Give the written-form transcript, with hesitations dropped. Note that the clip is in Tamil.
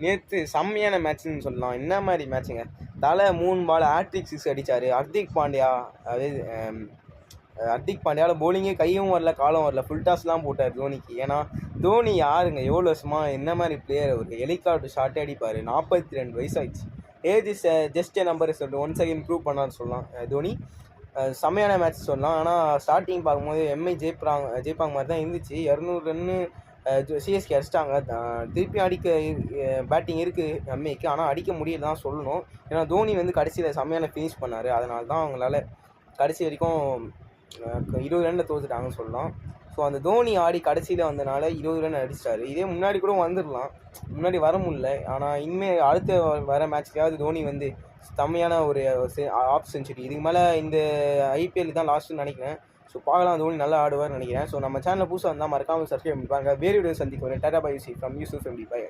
நேற்று செம்மையான மேட்ச்னு சொல்லலாம். என்ன மாதிரி மேட்ச்சுங்க, தலை 3 பால் ஹேட்ரிக் 6 அடித்தார். ஹர்திக் பாண்டியா ஹர்திக் பாண்டியாவில் போலிங்கே கையும் வரல காலும் வரல, ஃபுல் டாஸ்லாம் போட்டார் தோனிக்கு. ஏன்னா தோனி யாருங்க, எவ்வளோ வருஷமாக என்ன மாதிரி பிளேயர், ஒரு ஹெலிகாப்டர் ஷாட்டே அடிப்பார். 42 வயசாகிடுச்சு. Age is just a number சொல்லிட்டு ஒன்ஸ் அகைன் ப்ரூவ் பண்ணான்னு சொல்லலாம் தோனி. செம்மையான மேட்ச் சொல்லலாம். ஆனால் ஸ்டார்டிங் பார்க்கும்போது எம்ஐ ஜெயிப்பாங்க மாதிரி தான் இருந்துச்சு. 200 ரன்னு சிஎஸ்கே அடிச்சிட்டாங்க. திருப்பி அடிக்க பேட்டிங் இருக்குது எம்ஐக்கு, ஆனால் அடிக்க முடியல தான் சொல்லணும். ஏன்னா தோனி வந்து கடைசியில் செம்மையான ஃபினிஷ் பண்ணார். அதனால தான் அவங்களால கடைசி வரைக்கும் 20 ரனில் தோற்றுட்டாங்கன்னு சொல்லலாம். ஸோ அந்த தோனி ஆடி கடைசியில் வந்தனால 20 ரன் அடிச்சிட்டாரு. இதே முன்னாடி கூட வந்துடலாம், முன்னாடி வர முடியல. ஆனால் இனிமேல் அடுத்த வர மேட்ச்லேயாவது தோனி வந்து செம்மையான ஒரு ஆஃப் செஞ்சுரி. இதுக்கு மேலே இந்த ஐபிஎல் தான் லாஸ்ட்டுன்னு நினைக்கிறேன். ஸோ பார்க்கலாம், தோனி நல்லா ஆடுவார்னு நினைக்கிறேன். ஸோ நம்ம சேனலில் புதுசாக வந்தால் மறக்காமல் சப்ஸ்கிரைப் பண்ணி பாருங்கள். வேறு வீடியோ சந்திக்கிறேன். டாடா பை யூசி ஃப்ரம் யூசுஃப் எம்டி பை.